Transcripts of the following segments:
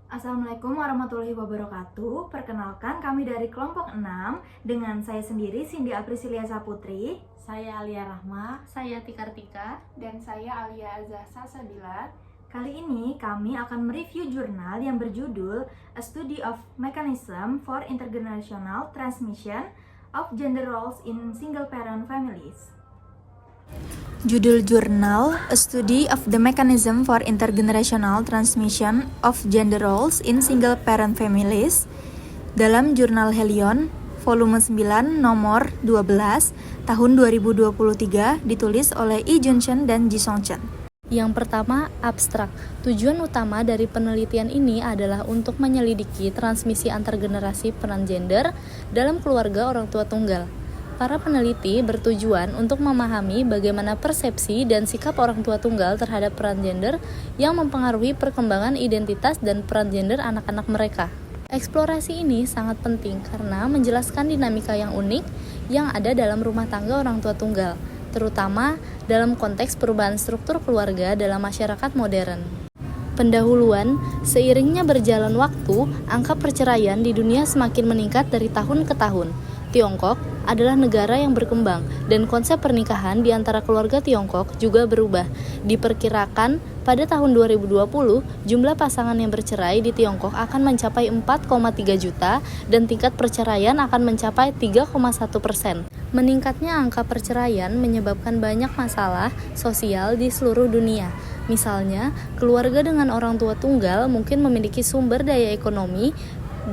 Assalamualaikum warahmatullahi wabarakatuh. Perkenalkan, kami dari kelompok 6 dengan saya sendiri Cindy Aprisilia Saputri. Saya Alia Rahma, Saya Tikartika. Dan saya Alia Azahsa Sabila. Kali ini kami akan mereview jurnal yang berjudul A Study of Mechanism for Intergenerational Transmission of Gender Roles in Single Parent Families. Judul jurnal A Study of the Mechanism for Intergenerational Transmission of Gender Roles in Single Parent Families dalam jurnal Helion volume 9 nomor 12 tahun 2023 ditulis oleh Lee Jun-chen dan Ji Song-chen. Yang pertama, abstrak. Tujuan utama dari penelitian ini adalah untuk menyelidiki transmisi antar generasi peran gender dalam keluarga orang tua tunggal. Para peneliti bertujuan untuk memahami bagaimana persepsi dan sikap orang tua tunggal terhadap peran gender yang mempengaruhi perkembangan identitas dan peran gender anak-anak mereka. Eksplorasi ini sangat penting karena menjelaskan dinamika yang unik yang ada dalam rumah tangga orang tua tunggal, terutama dalam konteks perubahan struktur keluarga dalam masyarakat modern. Pendahuluan, seiringnya berjalan waktu, angka perceraian di dunia semakin meningkat dari tahun ke tahun. Tiongkok adalah negara yang berkembang dan konsep pernikahan di antara keluarga Tiongkok juga berubah. Diperkirakan pada tahun 2020, jumlah pasangan yang bercerai di Tiongkok akan mencapai 4,3 juta dan tingkat perceraian akan mencapai 3,1%. Meningkatnya angka perceraian menyebabkan banyak masalah sosial di seluruh dunia. Misalnya, keluarga dengan orang tua tunggal mungkin memiliki sumber daya ekonomi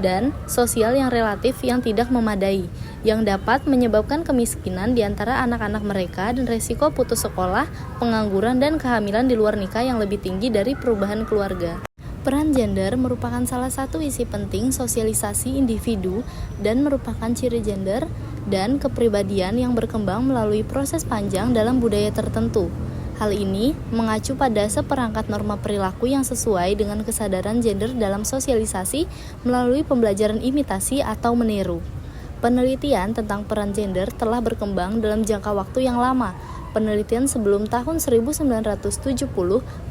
dan sosial yang relatif yang tidak memadai, yang dapat menyebabkan kemiskinan di antara anak-anak mereka dan resiko putus sekolah, pengangguran, dan kehamilan di luar nikah yang lebih tinggi dari perubahan keluarga. Peran gender merupakan salah satu isi penting sosialisasi individu dan merupakan ciri gender dan kepribadian yang berkembang melalui proses panjang dalam budaya tertentu. Hal ini mengacu pada seperangkat norma perilaku yang sesuai dengan kesadaran gender dalam sosialisasi melalui pembelajaran imitasi atau meniru. Penelitian tentang peran gender telah berkembang dalam jangka waktu yang lama. Penelitian sebelum tahun 1970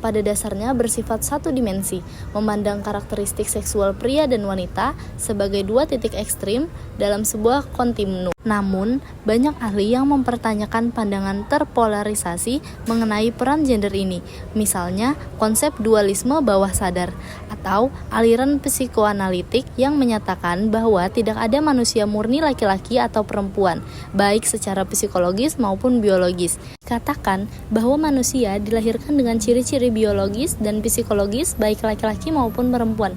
pada dasarnya bersifat satu dimensi, memandang karakteristik seksual pria dan wanita sebagai dua titik ekstrim dalam sebuah kontinum. Namun, banyak ahli yang mempertanyakan pandangan terpolarisasi mengenai peran gender ini, misalnya konsep dualisme bawah sadar, atau aliran psikoanalitik yang menyatakan bahwa tidak ada manusia murni laki-laki atau perempuan, baik secara psikologis maupun biologis. Katakan bahwa manusia dilahirkan dengan ciri-ciri biologis dan psikologis baik laki-laki maupun perempuan,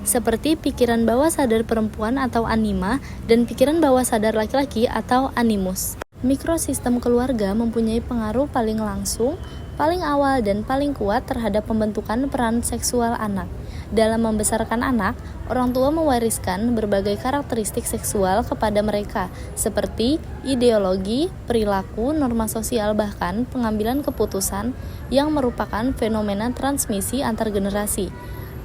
seperti pikiran bawah sadar perempuan atau anima dan pikiran bawah sadar laki-laki atau animus. Mikrosistem keluarga mempunyai pengaruh paling langsung, paling awal dan paling kuat terhadap pembentukan peran seksual anak. Dalam membesarkan anak, orang tua mewariskan berbagai karakteristik seksual kepada mereka, seperti ideologi, perilaku, norma sosial, bahkan pengambilan keputusan yang merupakan fenomena transmisi antar generasi.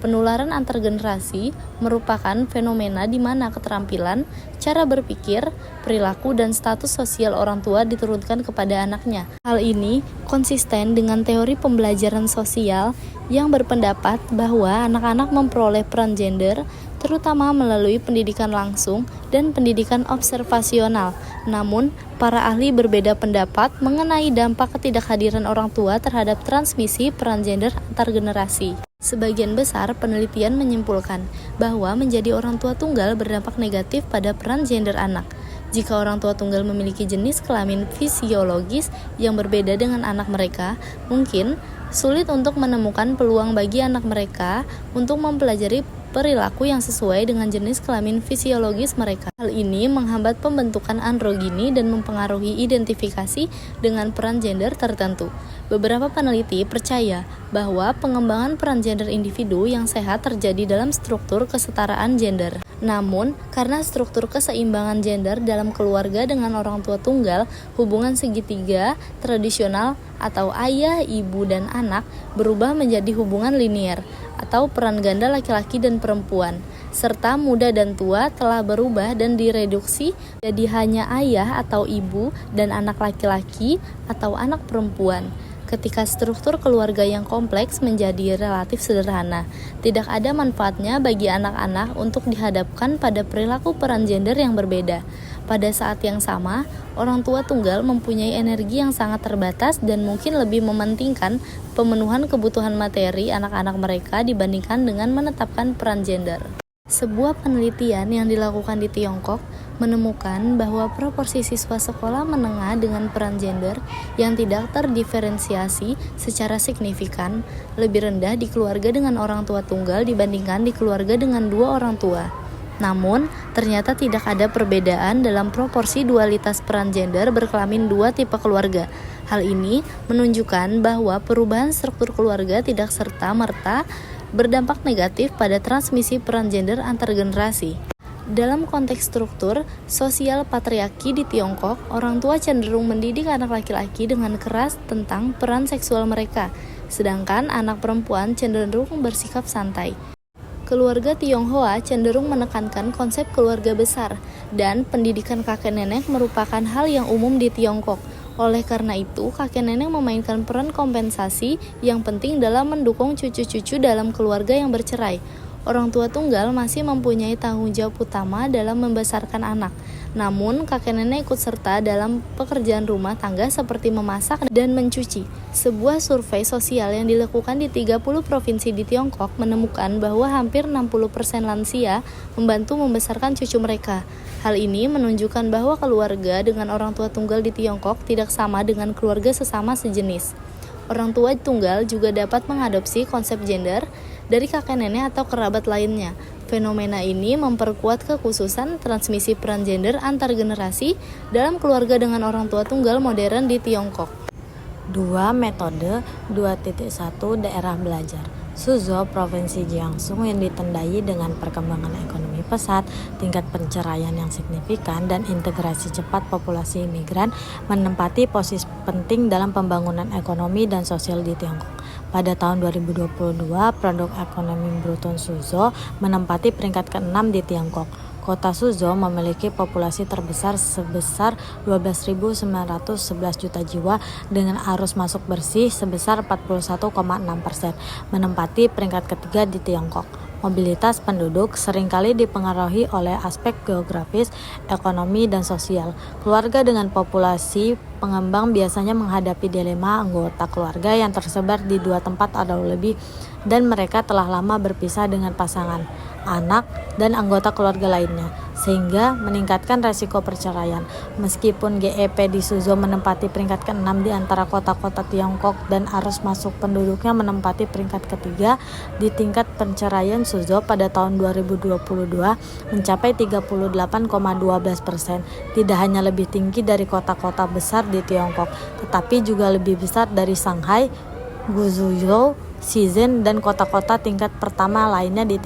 Penularan antar generasi merupakan fenomena di mana keterampilan, cara berpikir, perilaku, dan status sosial orang tua diturunkan kepada anaknya. Hal ini konsisten dengan teori pembelajaran sosial yang berpendapat bahwa anak-anak memperoleh peran gender terutama melalui pendidikan langsung dan pendidikan observasional. Namun, para ahli berbeda pendapat mengenai dampak ketidakhadiran orang tua terhadap transmisi peran gender antar generasi. Sebagian besar penelitian menyimpulkan bahwa menjadi orang tua tunggal berdampak negatif pada peran gender anak. Jika orang tua tunggal memiliki jenis kelamin fisiologis yang berbeda dengan anak mereka, mungkin sulit untuk menemukan peluang bagi anak mereka untuk mempelajari perilaku yang sesuai dengan jenis kelamin fisiologis mereka. Hal ini menghambat pembentukan androgini dan mempengaruhi identifikasi dengan peran gender tertentu. Beberapa peneliti percaya bahwa pengembangan peran gender individu yang sehat terjadi dalam struktur kesetaraan gender. Namun, karena struktur keseimbangan gender dalam keluarga dengan orang tua tunggal, hubungan segitiga tradisional atau ayah, ibu, dan anak berubah menjadi hubungan linier atau peran ganda laki-laki dan perempuan, serta muda dan tua telah berubah dan direduksi jadi hanya ayah atau ibu dan anak laki-laki atau anak perempuan. ketika struktur keluarga yang kompleks menjadi relatif sederhana. Tidak ada manfaatnya bagi anak-anak untuk dihadapkan pada perilaku peran gender yang berbeda. Pada saat yang sama, orang tua tunggal mempunyai energi yang sangat terbatas dan mungkin lebih mementingkan pemenuhan kebutuhan materi anak-anak mereka dibandingkan dengan menetapkan peran gender. Sebuah penelitian yang dilakukan di Tiongkok menemukan bahwa proporsi siswa sekolah menengah dengan peran gender yang tidak terdiferensiasi secara signifikan lebih rendah di keluarga dengan orang tua tunggal dibandingkan di keluarga dengan dua orang tua. Namun, ternyata tidak ada perbedaan dalam proporsi dualitas peran gender berkelamin dua tipe keluarga. Hal ini menunjukkan bahwa perubahan struktur keluarga tidak serta-merta berdampak negatif pada transmisi peran gender antar generasi. Dalam konteks struktur sosial patriarki di Tiongkok, orang tua cenderung mendidik anak laki-laki dengan keras tentang peran seksual mereka, sedangkan anak perempuan cenderung bersikap santai. Keluarga Tionghoa cenderung menekankan konsep keluarga besar, dan pendidikan kakek nenek merupakan hal yang umum di Tiongkok. Oleh karena itu, kakek nenek memainkan peran kompensasi yang penting dalam mendukung cucu-cucu dalam keluarga yang bercerai. Orang tua tunggal masih mempunyai tanggung jawab utama dalam membesarkan anak. Namun, kakek nenek ikut serta dalam pekerjaan rumah tangga seperti memasak dan mencuci. Sebuah survei sosial yang dilakukan di 30 provinsi di Tiongkok menemukan bahwa hampir 60% lansia membantu membesarkan cucu mereka. Hal ini menunjukkan bahwa keluarga dengan orang tua tunggal di Tiongkok tidak sama dengan keluarga sesama sejenis. Orang tua tunggal juga dapat mengadopsi konsep gender dari kakek nenek atau kerabat lainnya. Fenomena ini memperkuat kekhususan transmisi peran gender antar generasi dalam keluarga dengan orang tua tunggal modern di Tiongkok. 2. Metode 2.1 Daerah Belajar. Suzhou, Provinsi Jiangsu yang ditandai dengan perkembangan ekonomi pesat, tingkat perceraian yang signifikan, dan integrasi cepat populasi imigran menempati posisi penting dalam pembangunan ekonomi dan sosial di Tiongkok. Pada tahun 2022, produk ekonomi bruto Suzhou menempati peringkat ke-6 di Tiongkok. Kota Suzhou memiliki populasi terbesar sebesar 12.911 juta jiwa dengan arus masuk bersih sebesar 41,6%, menempati peringkat ketiga di Tiongkok. Mobilitas penduduk seringkali dipengaruhi oleh aspek geografis, ekonomi, dan sosial. Keluarga dengan populasi pengembang biasanya menghadapi dilema anggota keluarga yang tersebar di dua tempat atau lebih, dan mereka telah lama berpisah dengan pasangan, anak, dan anggota keluarga lainnya, sehingga meningkatkan resiko perceraian. Meskipun GEP di Suzhou menempati peringkat ke-6 di antara kota-kota Tiongkok dan arus masuk penduduknya menempati peringkat ketiga, di tingkat perceraian Suzhou pada tahun 2022 mencapai 38,12%. Tidak hanya lebih tinggi dari kota-kota besar di Tiongkok, tetapi juga lebih besar dari Shanghai, Guizhou, Shenzhen, dan kota-kota tingkat pertama lainnya di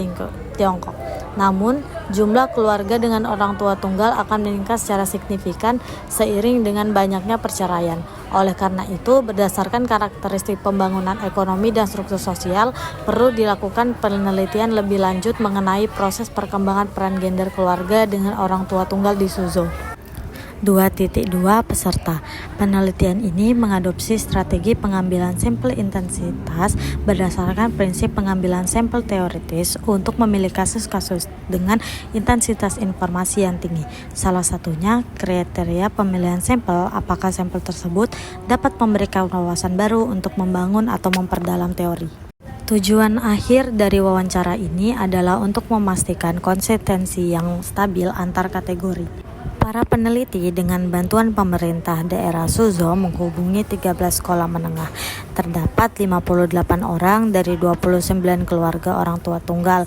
Tiongkok. Namun, jumlah keluarga dengan orang tua tunggal akan meningkat secara signifikan seiring dengan banyaknya perceraian. Oleh karena itu, berdasarkan karakteristik pembangunan ekonomi dan struktur sosial, perlu dilakukan penelitian lebih lanjut mengenai proses perkembangan peran gender keluarga dengan orang tua tunggal di Suzhou. 2.2 Peserta. Penelitian ini mengadopsi strategi pengambilan sampel intensitas berdasarkan prinsip pengambilan sampel teoritis untuk memilih kasus-kasus dengan intensitas informasi yang tinggi. Salah satunya kriteria pemilihan sampel, apakah sampel tersebut dapat memberikan wawasan baru untuk membangun atau memperdalam teori. Tujuan akhir dari wawancara ini adalah untuk memastikan konsistensi yang stabil antar kategori. Para peneliti dengan bantuan pemerintah daerah Suzhou menghubungi 13 sekolah menengah. Terdapat 58 orang dari 29 keluarga orang tua tunggal.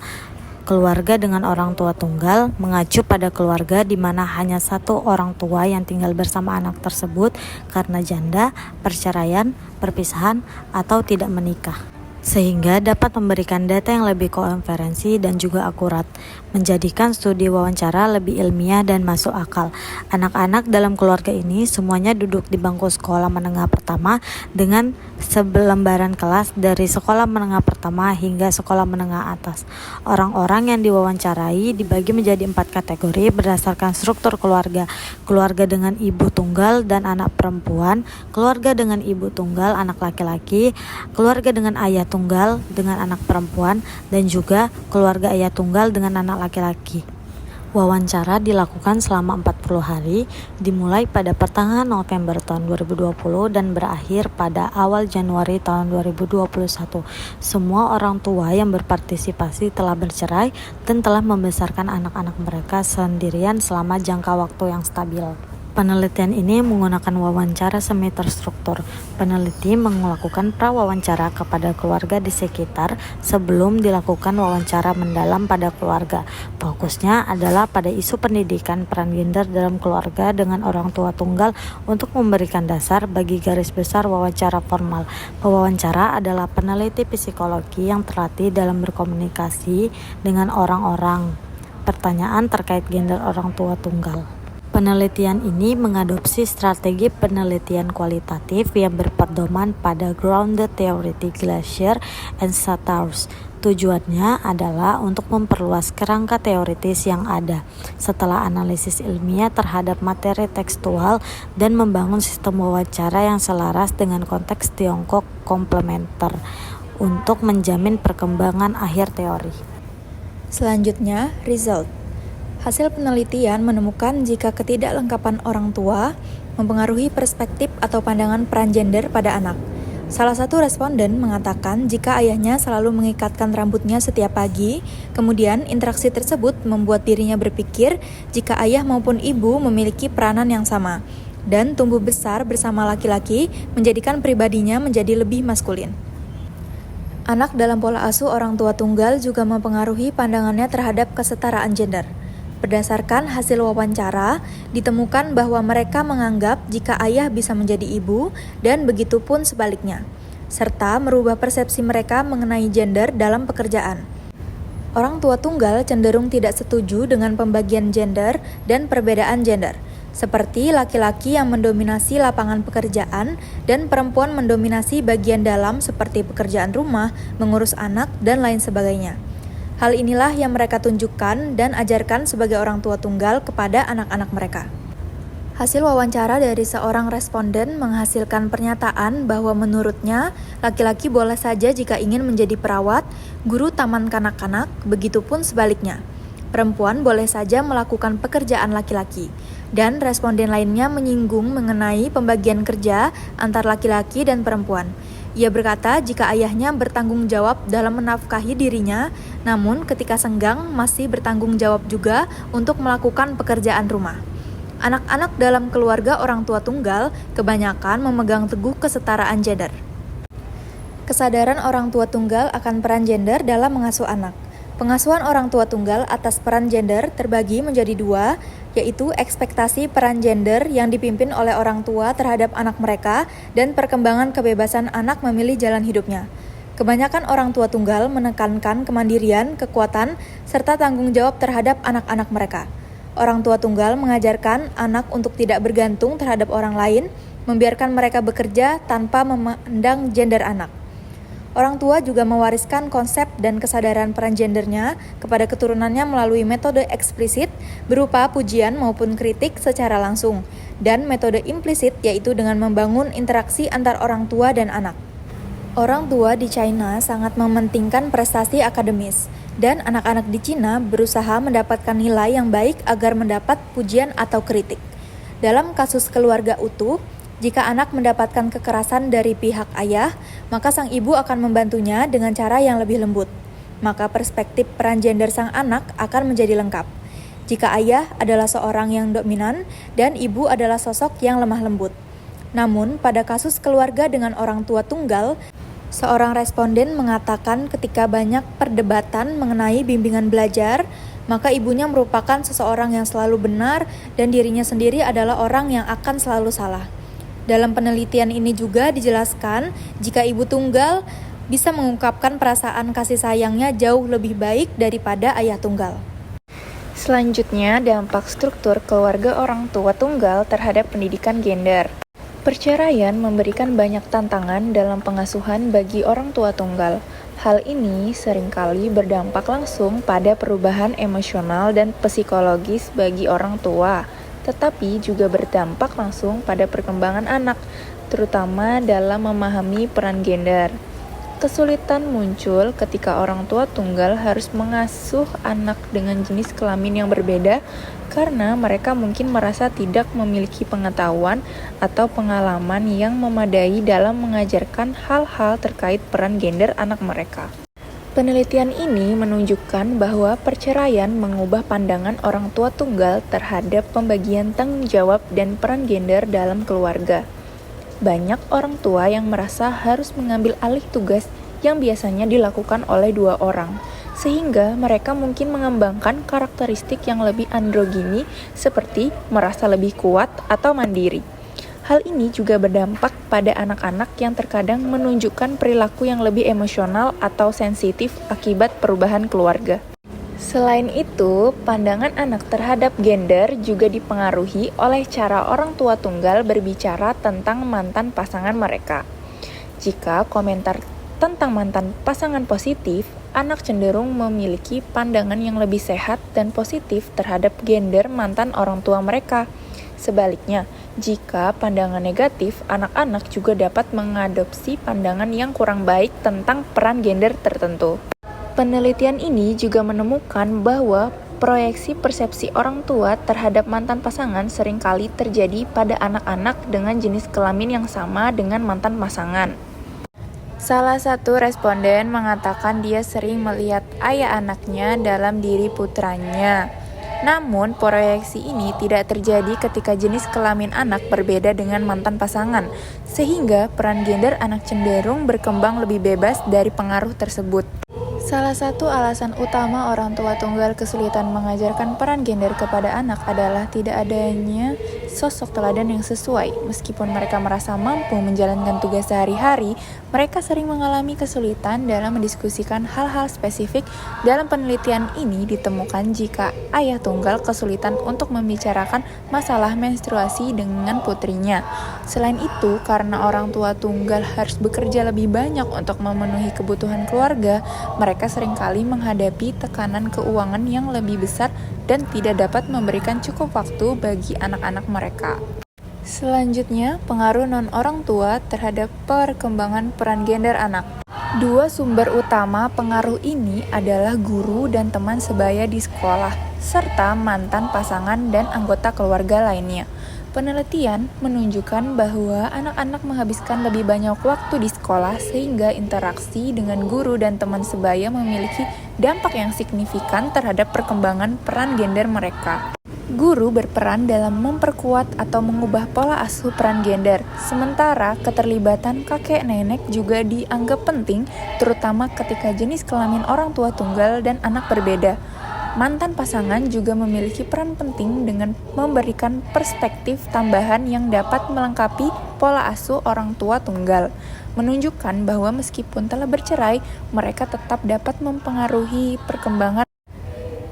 Keluarga dengan orang tua tunggal mengacu pada keluarga di mana hanya satu orang tua yang tinggal bersama anak tersebut karena janda, perceraian, perpisahan, atau tidak menikah. sehingga dapat memberikan data yang lebih konferensi dan juga akurat, menjadikan studi wawancara lebih ilmiah dan masuk akal. Anak-anak dalam keluarga ini semuanya duduk di bangku sekolah menengah pertama dengan selembaran kelas dari sekolah menengah pertama hingga sekolah menengah atas. Orang-orang yang diwawancarai dibagi menjadi 4 kategori berdasarkan struktur keluarga: keluarga dengan ibu tunggal dan anak perempuan, keluarga dengan ibu tunggal anak laki-laki, keluarga dengan ayah tunggal dengan anak perempuan, dan juga keluarga ayah tunggal dengan anak laki-laki. Wawancara dilakukan selama 40 hari, dimulai pada pertengahan November tahun 2020 dan berakhir pada awal Januari tahun 2021. Semua orang tua yang berpartisipasi telah bercerai dan telah membesarkan anak-anak mereka sendirian selama jangka waktu yang stabil. Penelitian ini menggunakan wawancara semi terstruktur. Peneliti melakukan prawawancara kepada keluarga di sekitar sebelum dilakukan wawancara mendalam pada keluarga. Fokusnya adalah pada isu pendidikan peran gender dalam keluarga dengan orang tua tunggal untuk memberikan dasar bagi garis besar wawancara formal. Pewawancara adalah peneliti psikologi yang terlatih dalam berkomunikasi dengan orang-orang. Pertanyaan terkait gender orang tua tunggal. Penelitian ini mengadopsi strategi penelitian kualitatif yang berpedoman pada grounded theory Glaser and Satthaus. Tujuannya adalah untuk memperluas kerangka teoritis yang ada setelah analisis ilmiah terhadap materi tekstual dan membangun sistem wawancara yang selaras dengan konteks Tiongkok komplementer untuk menjamin perkembangan akhir teori. Selanjutnya, result. Hasil penelitian menemukan jika ketidaklengkapan orang tua mempengaruhi perspektif atau pandangan peran gender pada anak. Salah satu responden mengatakan jika ayahnya selalu mengikatkan rambutnya setiap pagi, kemudian interaksi tersebut membuat dirinya berpikir jika ayah maupun ibu memiliki peranan yang sama, dan tumbuh besar bersama laki-laki menjadikan pribadinya menjadi lebih maskulin. Anak dalam pola asuh orang tua tunggal juga mempengaruhi pandangannya terhadap kesetaraan gender. Berdasarkan hasil wawancara, ditemukan bahwa mereka menganggap jika ayah bisa menjadi ibu dan begitu pun sebaliknya, serta merubah persepsi mereka mengenai gender dalam pekerjaan. Orang tua tunggal cenderung tidak setuju dengan pembagian gender dan perbedaan gender, seperti laki-laki yang mendominasi lapangan pekerjaan dan perempuan mendominasi bagian dalam seperti pekerjaan rumah, mengurus anak, dan lain sebagainya. Hal inilah yang mereka tunjukkan dan ajarkan sebagai orang tua tunggal kepada anak-anak mereka. Hasil wawancara dari seorang responden menghasilkan pernyataan bahwa menurutnya laki-laki boleh saja jika ingin menjadi perawat, guru taman kanak-kanak, begitupun sebaliknya. Perempuan boleh saja melakukan pekerjaan laki-laki, dan responden lainnya menyinggung mengenai pembagian kerja antar laki-laki dan perempuan. Ia berkata jika ayahnya bertanggung jawab dalam menafkahi dirinya, namun ketika senggang masih bertanggung jawab juga untuk melakukan pekerjaan rumah. Anak-anak dalam keluarga orang tua tunggal kebanyakan memegang teguh kesetaraan gender. Kesadaran orang tua tunggal akan peran gender dalam mengasuh anak. Pengasuhan orang tua tunggal atas peran gender terbagi menjadi 2, yaitu ekspektasi peran gender yang dipimpin oleh orang tua terhadap anak mereka dan perkembangan kebebasan anak memilih jalan hidupnya. Kebanyakan orang tua tunggal menekankan kemandirian, kekuatan, serta tanggung jawab terhadap anak-anak mereka. Orang tua tunggal mengajarkan anak untuk tidak bergantung terhadap orang lain, membiarkan mereka bekerja tanpa memandang gender anak. Orang tua juga mewariskan konsep dan kesadaran peran gendernya kepada keturunannya melalui metode eksplisit berupa pujian maupun kritik secara langsung, dan metode implisit yaitu dengan membangun interaksi antar orang tua dan anak. Orang tua di China sangat mementingkan prestasi akademis, dan anak-anak di Cina berusaha mendapatkan nilai yang baik agar mendapat pujian atau kritik. Dalam kasus keluarga utuh, jika anak mendapatkan kekerasan dari pihak ayah, maka sang ibu akan membantunya dengan cara yang lebih lembut. Maka perspektif peran gender sang anak akan menjadi lengkap. Jika ayah adalah seorang yang dominan dan ibu adalah sosok yang lemah lembut. Namun, pada kasus keluarga dengan orang tua tunggal, seorang responden mengatakan ketika banyak perdebatan mengenai bimbingan belajar, maka ibunya merupakan seseorang yang selalu benar dan dirinya sendiri adalah orang yang akan selalu salah. Dalam penelitian ini juga dijelaskan jika ibu tunggal bisa mengungkapkan perasaan kasih sayangnya jauh lebih baik daripada ayah tunggal. Selanjutnya, dampak struktur keluarga orang tua tunggal terhadap pendidikan gender. Perceraian memberikan banyak tantangan dalam pengasuhan bagi orang tua tunggal. Hal ini seringkali berdampak langsung pada perubahan emosional dan psikologis bagi orang tua, tetapi juga berdampak langsung pada perkembangan anak, terutama dalam memahami peran gender. Kesulitan muncul ketika orang tua tunggal harus mengasuh anak dengan jenis kelamin yang berbeda karena mereka mungkin merasa tidak memiliki pengetahuan atau pengalaman yang memadai dalam mengajarkan hal-hal terkait peran gender anak mereka. Penelitian ini menunjukkan bahwa perceraian mengubah pandangan orang tua tunggal terhadap pembagian tanggung jawab dan peran gender dalam keluarga. Banyak orang tua yang merasa harus mengambil alih tugas yang biasanya dilakukan oleh dua orang, sehingga mereka mungkin mengembangkan karakteristik yang lebih androgini seperti merasa lebih kuat atau mandiri. Hal ini juga berdampak pada anak-anak yang terkadang menunjukkan perilaku yang lebih emosional atau sensitif akibat perubahan keluarga. Selain itu, pandangan anak terhadap gender juga dipengaruhi oleh cara orang tua tunggal berbicara tentang mantan pasangan mereka. Jika komentar tentang mantan pasangan positif, anak cenderung memiliki pandangan yang lebih sehat dan positif terhadap gender mantan orang tua mereka. Sebaliknya, jika pandangan negatif, anak-anak juga dapat mengadopsi pandangan yang kurang baik tentang peran gender tertentu. Penelitian ini juga menemukan bahwa proyeksi persepsi orang tua terhadap mantan pasangan seringkali terjadi pada anak-anak dengan jenis kelamin yang sama dengan mantan pasangan. Salah satu responden mengatakan dia sering melihat ayah anaknya dalam diri putranya. Namun, proyeksi ini tidak terjadi ketika jenis kelamin anak berbeda dengan mantan pasangan, sehingga peran gender anak cenderung berkembang lebih bebas dari pengaruh tersebut. Salah satu alasan utama orang tua tunggal kesulitan mengajarkan peran gender kepada anak adalah tidak adanya sosok teladan yang sesuai. Meskipun mereka merasa mampu menjalankan tugas sehari-hari, mereka sering mengalami kesulitan dalam mendiskusikan hal-hal spesifik. Dalam penelitian ini ditemukan jika ayah tunggal kesulitan untuk membicarakan masalah menstruasi dengan putrinya. Selain itu, karena orang tua tunggal harus bekerja lebih banyak untuk memenuhi kebutuhan keluarga, mereka seringkali menghadapi tekanan keuangan yang lebih besar dan tidak dapat memberikan cukup waktu bagi anak-anak mereka. Selanjutnya, pengaruh non-orang tua terhadap perkembangan peran gender anak. Dua sumber utama pengaruh ini adalah guru dan teman sebaya di sekolah, serta mantan pasangan dan anggota keluarga lainnya. Penelitian menunjukkan bahwa anak-anak menghabiskan lebih banyak waktu di sekolah sehingga interaksi dengan guru dan teman sebaya memiliki dampak yang signifikan terhadap perkembangan peran gender mereka. Guru berperan dalam memperkuat atau mengubah pola asuh peran gender, sementara keterlibatan kakek nenek juga dianggap penting, terutama ketika jenis kelamin orang tua tunggal dan anak berbeda. Mantan pasangan juga memiliki peran penting dengan memberikan perspektif tambahan yang dapat melengkapi pola asuh orang tua tunggal, menunjukkan bahwa meskipun telah bercerai, mereka tetap dapat mempengaruhi perkembangan.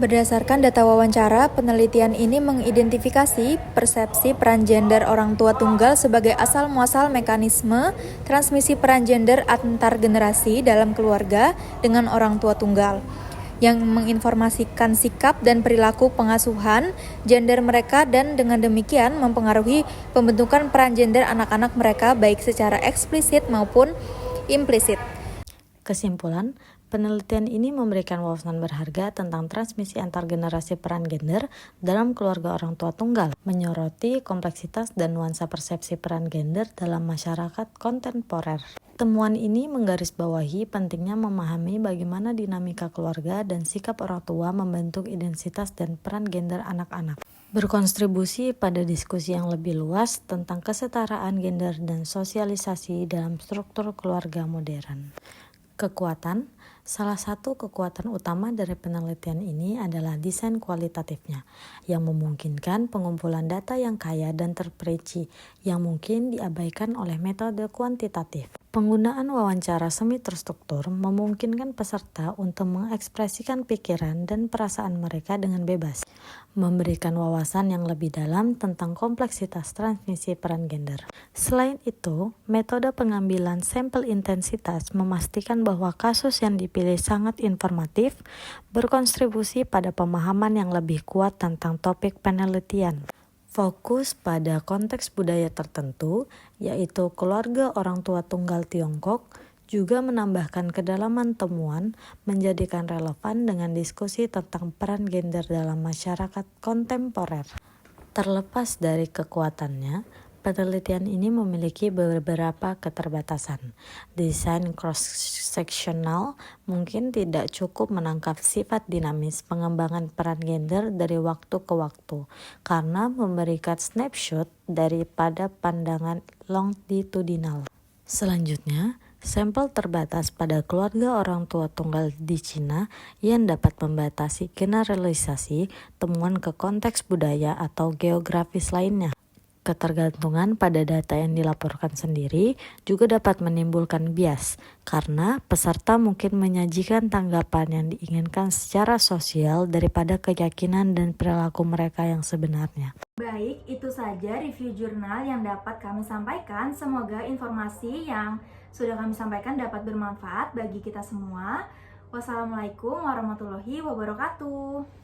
Berdasarkan data wawancara, penelitian ini mengidentifikasi persepsi peran gender orang tua tunggal sebagai asal-muasal mekanisme transmisi peran gender antar generasi dalam keluarga dengan orang tua tunggal, yang menginformasikan sikap dan perilaku pengasuhan gender mereka dan dengan demikian mempengaruhi pembentukan peran gender anak-anak mereka baik secara eksplisit maupun implisit. Kesimpulan, penelitian ini memberikan wawasan berharga tentang transmisi antar generasi peran gender dalam keluarga orang tua tunggal, menyoroti kompleksitas dan nuansa persepsi peran gender dalam masyarakat kontemporer. Temuan ini menggarisbawahi pentingnya memahami bagaimana dinamika keluarga dan sikap orang tua membentuk identitas dan peran gender anak-anak. Berkontribusi pada diskusi yang lebih luas tentang kesetaraan gender dan sosialisasi dalam struktur keluarga modern. Kekuatan, Salah satu kekuatan utama dari penelitian ini adalah desain kualitatifnya, yang memungkinkan pengumpulan data yang kaya dan terperinci, yang mungkin diabaikan oleh metode kuantitatif. Penggunaan wawancara semi terstruktur memungkinkan peserta untuk mengekspresikan pikiran dan perasaan mereka dengan bebas, memberikan wawasan yang lebih dalam tentang kompleksitas transmisi peran gender. Selain itu, metode pengambilan sampel intensitas memastikan bahwa kasus yang dipilih sangat informatif, berkontribusi pada pemahaman yang lebih kuat tentang topik penelitian. Fokus pada konteks budaya tertentu, yaitu keluarga orang tua tunggal Tiongkok, juga menambahkan kedalaman temuan, menjadikan relevan dengan diskusi tentang peran gender dalam masyarakat kontemporer. Terlepas dari kekuatannya, penelitian ini memiliki beberapa keterbatasan. Desain cross-sectional mungkin tidak cukup menangkap sifat dinamis pengembangan peran gender dari waktu ke waktu, karena memberikan snapshot daripada pandangan longitudinal. Selanjutnya, sampel terbatas pada keluarga orang tua tunggal di Cina yang dapat membatasi generalisasi temuan ke konteks budaya atau geografis lainnya. Ketergantungan pada data yang dilaporkan sendiri juga dapat menimbulkan bias, karena peserta mungkin menyajikan tanggapan yang diinginkan secara sosial daripada keyakinan dan perilaku mereka yang sebenarnya. Baik, itu saja review jurnal yang dapat kami sampaikan. Semoga informasi yang sudah kami sampaikan dapat bermanfaat bagi kita semua. Wassalamualaikum warahmatullahi wabarakatuh.